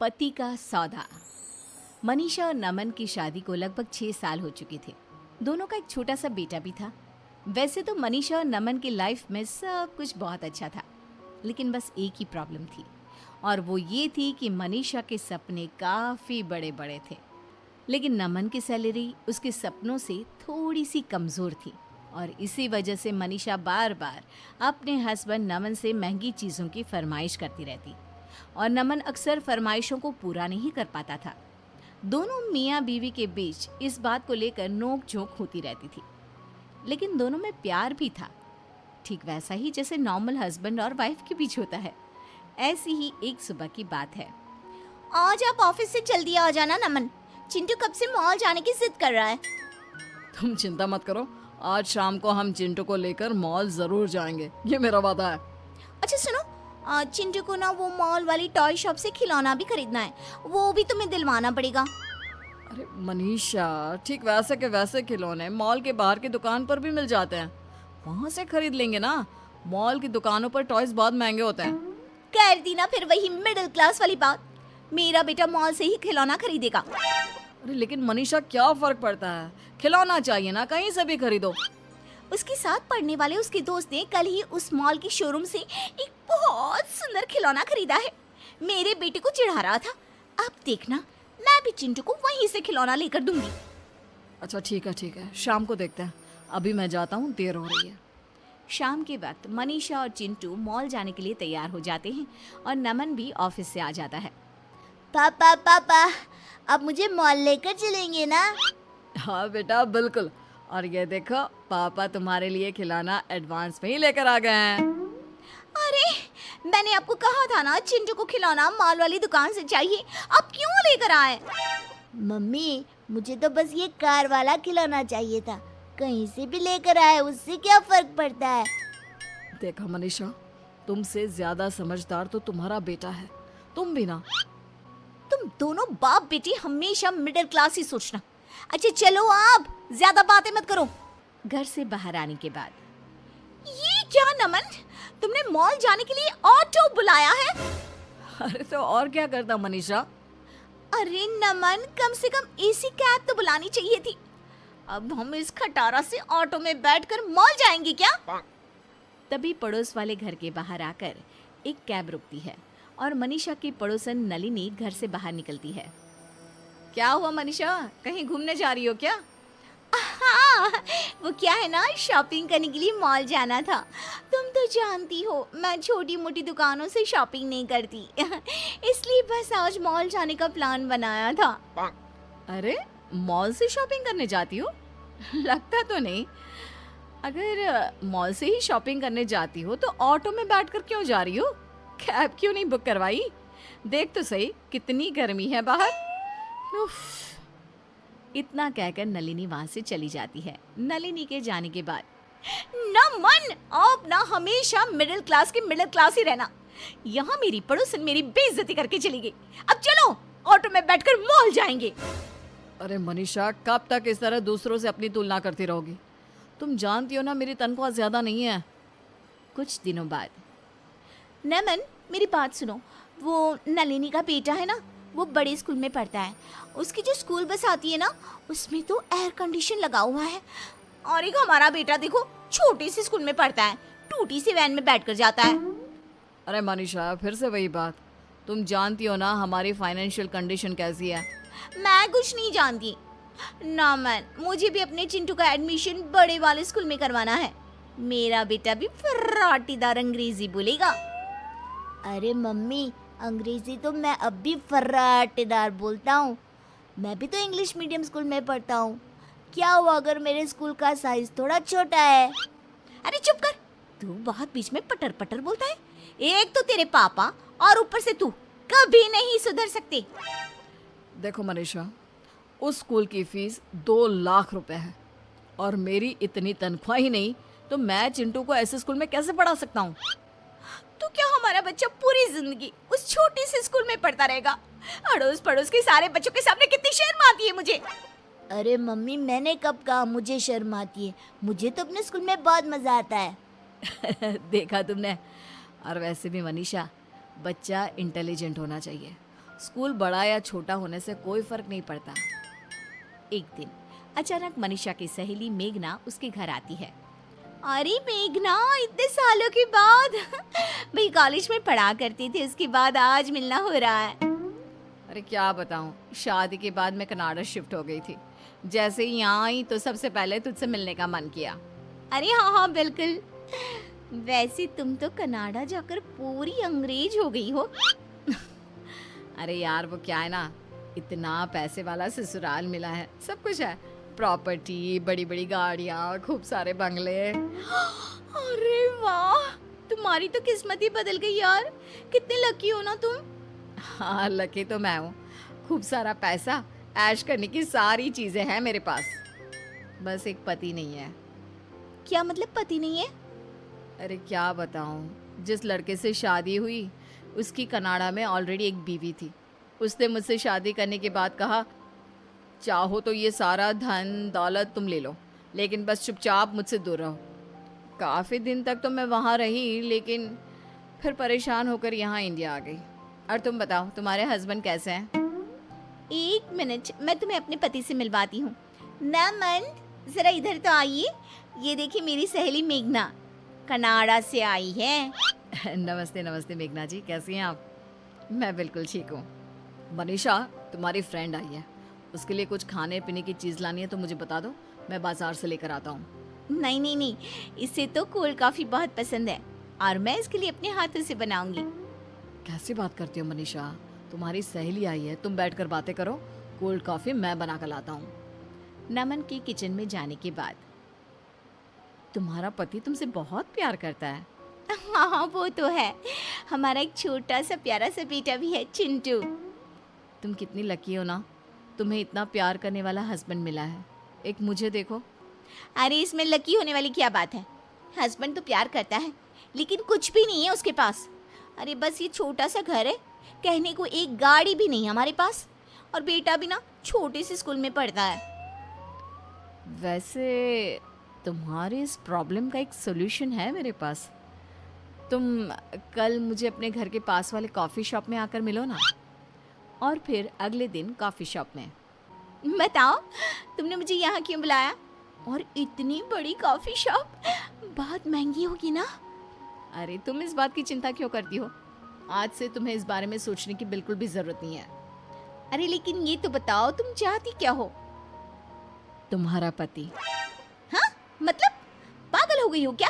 पति का सौदा। मनीषा और नमन की शादी को लगभग 6 साल हो चुके थे। दोनों का एक छोटा सा बेटा भी था। वैसे तो मनीषा और नमन की लाइफ में सब कुछ बहुत अच्छा था, लेकिन बस एक ही प्रॉब्लम थी, और वो ये थी कि मनीषा के सपने काफ़ी बड़े बड़े थे, लेकिन नमन की सैलरी उसके सपनों से थोड़ी सी कमज़ोर थी। और इसी वजह से मनीषा बार बार अपने हस्बैंड नमन से महंगी चीज़ों की फरमाइश करती रहती, और नमन अक्सर फरमाइशों को पूरा नहीं कर पाता था। दोनों मियाँ बीवी के बीच इस बात को लेकर नोक झोंक होती रहती थी, लेकिन दोनों में प्यार भी था, ठीक वैसा ही जैसे नॉर्मल हस्बैंड और वाइफ के बीच होता है। ऐसी ही एक सुबह की बात है। आज आप ऑफिस से जल्दी आ जाना नमन, चिंटू कब से मॉल जाने की जिद कर रहा है। तुम चिंता मत करो, आज शाम को हम चिंटू को लेकर मॉल जरूर जाएंगे, ये मेरा वादा है। अच्छा सुनो, चिंटू को ना वो मॉल वाली टॉय शॉप से खिलौना भी खरीदना है, वो भी तुम्हें दिलवाना पड़ेगा। अरे मनीषा, ठीक वैसे के वैसे खिलौने मॉल के बाहर की दुकान पर भी मिल जाते हैं, वहाँ से खरीद लेंगे ना। मॉल की दुकानों पर टॉयज बहुत महंगे होते हैं। कर दी ना फिर वही मिडिल क्लास वाली बात, मेरा बेटा मॉल से ही खिलौना खरीदेगा। अरे लेकिन मनीषा, क्या फर्क पड़ता है, खिलौना चाहिए ना, कहीं से भी खरीदो। उसके साथ पढ़ने वाले उसके दोस्त ने कल ही उस मॉल की शोरूम से एक बहुत सुंदर खिलौना खरीदा है। मेरे बेटे को चिढ़ा रहा था। अब देखना, मैं भी चिंटू को वहीं से खिलौना लेकर दूंगी। अच्छा ठीक है, शाम को देखते हैं, अभी मैं जाता हूँ, देर हो रही है। शाम के वक्त मनीषा और चिंटू मॉल जाने के लिए तैयार हो जाते हैं, और नमन भी ऑफिस से आ जाता है। पापा, अब मुझे मॉल लेकर चलेंगे ना? हाँ बेटा, बिल्कुल। और ये देखो, पापा तुम्हारे लिए खिलौना एडवांस में ही लेकर आ गए हैं। अरे, मैंने आपको कहा था ना चिंटू को खिलौना मॉल वाली दुकान से चाहिए, आप क्यों लेकर आए? मम्मी, मुझे तो बस ये कार वाला खिलौना चाहिए था, कहीं से भी लेकर आए उससे क्या फर्क पड़ता है। देखा मनीषा, तुमसे ज्यादा समझदार तो तुम्हारा बेटा है, तुम भी ना। तुम दोनों बाप बेटी हमेशा मिडिल क्लास ही सोचना। अच्छा चलो, आप ज्यादा बातें मत करो। घर से बाहर आने के बाद, ये क्या नमन, तुमने मॉल जाने के लिए ऑटो बुलाया है? अरे तो और क्या करता मनीषा। अरे नमन, कम से कम एसी कैब तो बुलानी चाहिए थी। अब हम इस खटारा से ऑटो में बैठकर मॉल जाएंगे क्या? तभी पड़ोस वाले घर के बाहर आकर एक कैब रुकती है, और मनीषा की पड़ोसन नलिनी घर से बाहर निकलती है। क्या हुआ मनीषा, कहीं घूमने जा रही हो क्या? हाँ, वो क्या है ना, शॉपिंग करने के लिए मॉल जाना था। तुम तो जानती हो मैं छोटी मोटी दुकानों से शॉपिंग नहीं करती इसलिए बस आज मॉल जाने का प्लान बनाया था। अरे, मॉल से शॉपिंग करने जाती हो? लगता तो नहीं। अगर मॉल से ही शॉपिंग करने जाती हो तो ऑटो में बैठकर क्यों जा रही हो? कैब क्यों नहीं बुक करवाई? देख तो सही कितनी गर्मी है बाहर। उफ। इतना कहकर नलिनी वहां से चली जाती है। नलिनी के जाने के बाद, नमन, आप ना हमेशा मिडिल क्लास की मिडिल क्लास ही रहना। यहाँ मेरी पड़ोसन मेरी बेइज्जती करके चली गई। अब चलो, ऑटो में बैठकर मॉल जाएंगे। अरे मनीषा, कब तक इस तरह दूसरों से अपनी तुलना करती रहोगी? तुम जानती हो ना, मेरी तनख्वाह ज्यादा नहीं है। कुछ दिनों बाद, नमन, मेरी बात सुनो, वो नलिनी का बेटा है ना, वो बड़े स्कूल में पढ़ता है। उसकी जो स्कूल बस आती है ना, उसमें तो एयर कंडीशन लगा हुआ है। और एक हमारा बेटा देखो, छोटी सी स्कूल में पढ़ता है, टूटी सी वैन में बैठकर जाता है। अरे मनीषा, फिर से वही बात। तुम जानती हो ना हमारी फाइनेंशियल कंडीशन कैसी है। मैं कुछ नहीं जानती। नमन, मुझे भी अपने चिंटू का एडमिशन बड़े वाले स्कूल में करवाना है। मेरा बेटा भी फर्राटीदार अंग्रेजी बोलेगा। अरे मम्मी, अंग्रेजी तो मैं अब भी फर्राटेदार बोलता हूँ। मैं भी तो इंग्लिश मीडियम स्कूल में पढ़ता हूँ। क्या हुआ अगर मेरे स्कूल का साइज थोड़ा छोटा है? अरे चुप कर, तू बहुत बीच में पटर पटर बोलता है। एक तो तेरे पापा और ऊपर से तू कभी नहीं सुधर सकते। देखो मनीषा, उस स्कूल की फीस 2 लाख रुपए है, और मेरी इतनी तनख्वाह ही नहीं तो मैं चिंटू को ऐसे स्कूल में कैसे पढ़ा सकता हूँ? तो क्या हमारा बच्चा पूरी जिंदगी उस छोटी सी स्कूल में पढ़ता रहेगा? अड़ोस पड़ोस के सारे बच्चों के सामने कितनी शर्म आती है मुझे। अरे मम्मी, मैंने कब कहा मुझे शर्म आती है? मुझे तो अपने स्कूल में बहुत मजा आता है। देखा तुमने। और वैसे भी मनीषा, बच्चा इंटेलिजेंट होना चाहिए, स्कूल बड़ा या छोटा होने से कोई फर्क नहीं पड़ता। एक दिन अचानक मनीषा की सहेली मेघना उसके घर आती है। अरे मेघना, इतने सालों के बाद भाई कॉलेज में पढ़ा करते थे, उसके बाद आज मिलना हो रहा है। अरे क्या बताऊं, शादी के बाद मैं कनाडा शिफ्ट हो गई थी। जैसे ही यहाँ आई तो सबसे पहले तुझसे मिलने का मन किया। अरे हाँ हाँ बिल्कुल। वैसे तुम तो कनाडा जाकर पूरी अंग्रेज हो गई हो। अरे यार वो क्या है ना, इतना पैसे वाला ससुराल मिला है, सब कुछ है, प्रॉपर्टी, बड़ी बड़ी गाड़ियाँ, खूब सारे बंगले। अरे वाह, तुम्हारी तो किस्मत ही बदल गई यार। कितने लकी हो ना तुम। हाँ लकी तो मैं हूँ, खूब सारा पैसा, ऐश करने की सारी चीजें हैं मेरे पास, बस एक पति नहीं है। क्या मतलब पति नहीं है? अरे क्या बताऊँ, जिस लड़के से शादी हुई उसकी कनाडा में ऑलरेडी एक बीवी थी। उसने मुझसे शादी करने के बाद कहा, चाहो तो ये सारा धन दौलत तुम ले लो, लेकिन बस चुपचाप मुझसे दूर रहो। काफ़ी दिन तक तो मैं वहाँ रही, लेकिन फिर परेशान होकर यहाँ इंडिया आ गई। और तुम बताओ, तुम्हारे हस्बैंड कैसे हैं? एक मिनट, मैं तुम्हें अपने पति से मिलवाती हूँ। नमन, जरा इधर तो आइए। ये देखिए मेरी सहेली मेघना, कनाडा से आई है। नमस्ते नमस्ते मेघना जी, कैसी हैं आप? मैं बिल्कुल ठीक हूँ। मनीषा, तुम्हारी फ्रेंड आई है, उसके लिए कुछ खाने पीने की चीज़ लानी है तो मुझे बता दो, मैं बाजार से लेकर आता हूँ। नहीं नहीं नहीं, इसे तो कोल्ड कॉफी बहुत पसंद है और मैं इसके लिए अपने हाथों से बनाऊंगी। कैसी बात करती हो मनीषा, तुम्हारी सहेली आई है, तुम बैठकर बातें करो, कोल्ड कॉफ़ी मैं बना कर लाता हूँ। नमन के किचन में जाने के बाद, तुम्हारा पति तुमसे बहुत प्यार करता है। हाँ हाँ वो तो है। हमारा एक छोटा सा प्यारा सा बेटा भी है, चिंटू। तुम कितनी लकी हो ना, तुम्हें इतना प्यार करने वाला हस्बैंड मिला है। एक मुझे देखो। अरे इसमें लकी होने वाली क्या बात है? हस्बैंड तो प्यार करता है, लेकिन कुछ भी नहीं है उसके पास। अरे बस ये छोटा सा घर है, कहने को एक गाड़ी भी नहीं है हमारे पास, और बेटा भी ना छोटे से स्कूल में पढ़ता है। वैसे तुम्हारी इस प्रॉब्लम का एक सोल्यूशन है मेरे पास। तुम कल मुझे अपने घर के पास वाले कॉफ़ी शॉप में आकर मिलो ना। और फिर अगले दिन कॉफ़ी शॉप में। बताओ, तुमने मुझे यहाँ क्यों बुलाया? और इतनी बड़ी कॉफी शॉप, बहुत महंगी होगी ना? अरे तुम इस बात की चिंता क्यों करती हो, आज से तुम्हें इस बारे में सोचने की बिल्कुल भी ज़रूरत नहीं है। अरे लेकिन ये तो बताओ, तुम चाहती क्या हो? तुम्हारा पति। हाँ मतलब पागल हो गई हो क्या?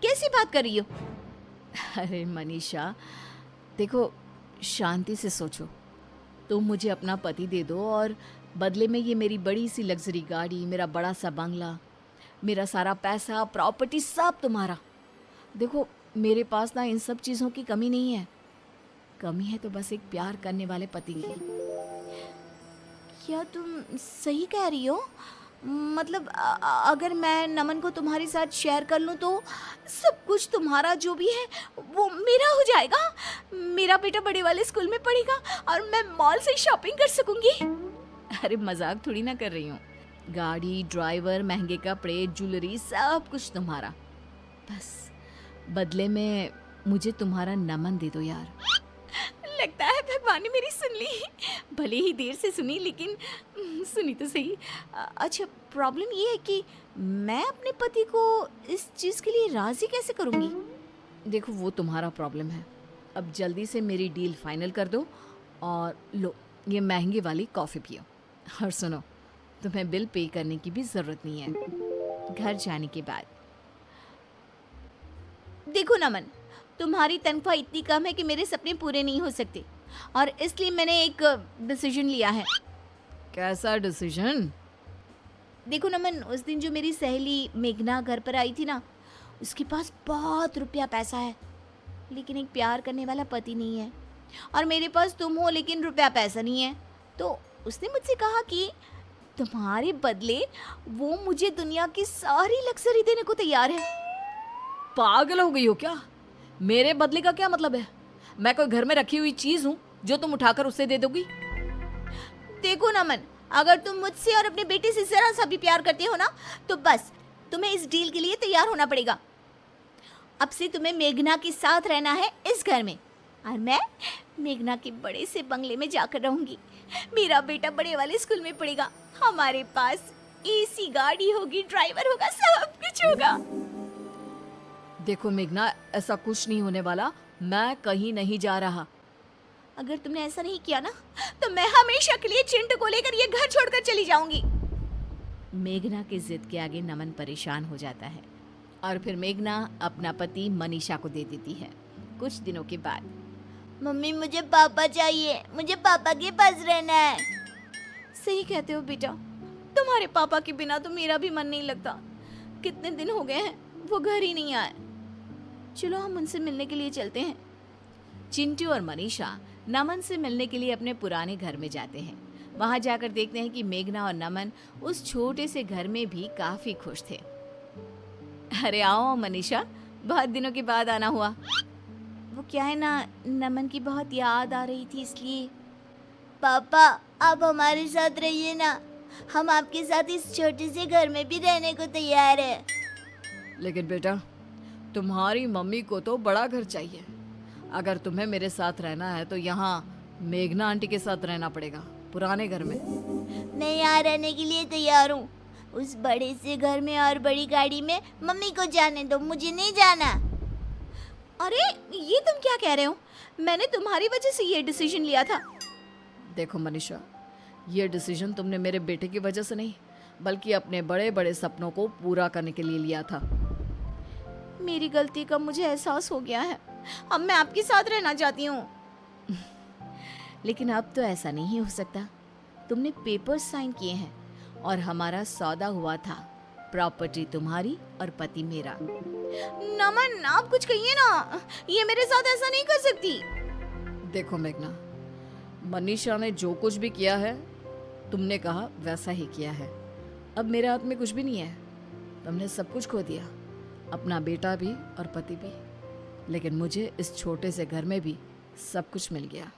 कैसी बात कर रही हो? अरे मनीषा देखो, शांति से सोचो। तुम मुझे अपना पति दे दो और बदले में ये मेरी बड़ी सी लग्जरी गाड़ी, मेरा बड़ा सा बंगला, मेरा सारा पैसा, प्रॉपर्टी सब तुम्हारा। देखो मेरे पास ना इन सब चीज़ों की कमी नहीं है, कमी है तो बस एक प्यार करने वाले पति की। क्या तुम सही कह रही हो? मतलब अगर मैं नमन को तुम्हारे साथ शेयर कर लूँ तो सब कुछ तुम्हारा जो भी है वो मेरा हो जाएगा। मेरा बेटा बड़े वाले स्कूल में पढ़ेगा और मैं मॉल से शॉपिंग कर सकूंगी। अरे मजाक थोड़ी ना कर रही हूँ, गाड़ी, ड्राइवर, महंगे कपड़े, ज्वेलरी, सब कुछ तुम्हारा। बस बदले में मुझे तुम्हारा नमन दे दो यार। लगता है भगवान ने मेरी सुन ली, भले ही देर से सुनी लेकिन सुनी तो सही। अच्छा प्रॉब्लम ये है कि मैं अपने पति को इस चीज़ के लिए राज़ी कैसे करूँगी? देखो वो तुम्हारा प्रॉब्लम है, अब जल्दी से मेरी डील फाइनल कर दो और लो ये महंगी वाली कॉफ़ी पियो। और सुनो, तुम्हें बिल पे करने की भी ज़रूरत नहीं है। घर जाने के बाद, देखो नमन, तुम्हारी तनख्वाह इतनी कम है कि मेरे सपने पूरे नहीं हो सकते, और इसलिए मैंने एक डिसीजन लिया है। कैसा डिसीजन? देखो नमन, उस दिन जो मेरी सहेली मेघना घर पर आई थी ना, उसके पास बहुत रुपया पैसा है, लेकिन एक प्यार करने वाला पति नहीं है। और मेरे पास तुम हो लेकिन रुपया पैसा नहीं है। तो उसने मुझसे कहा कि तुम्हारे बदले वो मुझे दुनिया की सारी लग्जरी देने को तैयार है। पागल हो गई हो क्या? मेरे बदले का क्या मतलब है? मैं कोई घर में रखी हुई चीज हूँ जो तुम उठाकर उसे दे दोगी? देखो नमन, अगर तुम मुझसे और अपने बेटे से जरा सा भी प्यार करते हो ना, तो बस तुम्हें इस डील के लिए तैयार होना पड़ेगा। अब से तुम्हें मेघना के साथ रहना है इस घर में, और मैं मेघना के बड़े से बंगले में जाकर रहूंगी। मेरा बेटा बड़े वाले स्कूल में पढ़ेगा। हमारे पास एसी गाड़ी होगी, ड्राइवर होगा, सब कुछ होगा। देखो मेघना, ऐसा कुछ नहीं होने वाला। मैं कहीं नहीं जा रहा। अगर तुमने ऐसा नहीं किया ना तो मैं हमेशा के लिए चिंटू को लेकर ये घर छोड़कर चली जाऊंगी। मेघना की जिद के आगे नमन परेशान हो जाता है और फिर मेघना अपना पति मनीषा को दे देती है। कुछ दिनों के बाद मम्मी मुझे पापा चाहिए, मुझे पापा के पास रहना है। सही कहते हो बेटा, तुम्हारे पापा के बिना तो मेरा भी मन नहीं लगता। कितने दिन हो गए हैं वो घर ही नहीं आए। चलो हम उनसे मिलने के लिए चलते हैं। चिंटू और मनीषा नमन से मिलने के लिए अपने पुराने घर में जाते हैं। वहां जाकर देखते हैं कि मेघना और नमन उस छोटे से घर में भी काफी खुश थे। अरे आओ मनीषा, बहुत दिनों के बाद आना हुआ। वो क्या है ना, नमन की बहुत याद आ रही थी इसलिए। पापा आप हमारे साथ रहिए ना, हम आपके साथ इस छोटे से घर में भी रहने को तैयार है। लेकिन बेटा, तुम्हारी मम्मी को तो बड़ा घर चाहिए। अगर तुम्हें मेरे साथ रहना है तो यहाँ मेघना आंटी के साथ रहना पड़ेगा, पुराने घर में। मैं यहाँ रहने के लिए तैयार हूँ। उस बड़े से घर में और बड़ी गाड़ी में मम्मी को जाने दो, मुझे नहीं जाना। अरे ये तुम क्या कह रहे हो? मैंने तुम्हारी वजह से ये डिसीजन लिया था। देखो मनीषा, ये डिसीजन तुमने मेरे बेटे की वजह से नहीं, बल्कि अपने बड़े बड़े सपनों को पूरा करने के लिए लिया था। मेरी गलती का मुझे एहसास हो गया है। अब मैं आपके साथ रहना चाहती हूँ। लेकिन अब तो ऐसा नहीं हो सकता। तुमने पेपर्स साइन किए हैं और हमारा सौदा हुआ था। प्रॉपर्टी तुम्हारी और पति मेरा। नमन आप कुछ कहिए ना, ये मेरे साथ ऐसा नहीं कर सकती। देखो मेघना, मनीषा ने जो कुछ भी किया है तुमने कहा वैसा ही किया है। अब मेरे हाथ में कुछ भी नहीं है। तुमने सब कुछ खो दिया, अपना बेटा भी और पति भी। लेकिन मुझे इस छोटे से घर में भी सब कुछ मिल गया।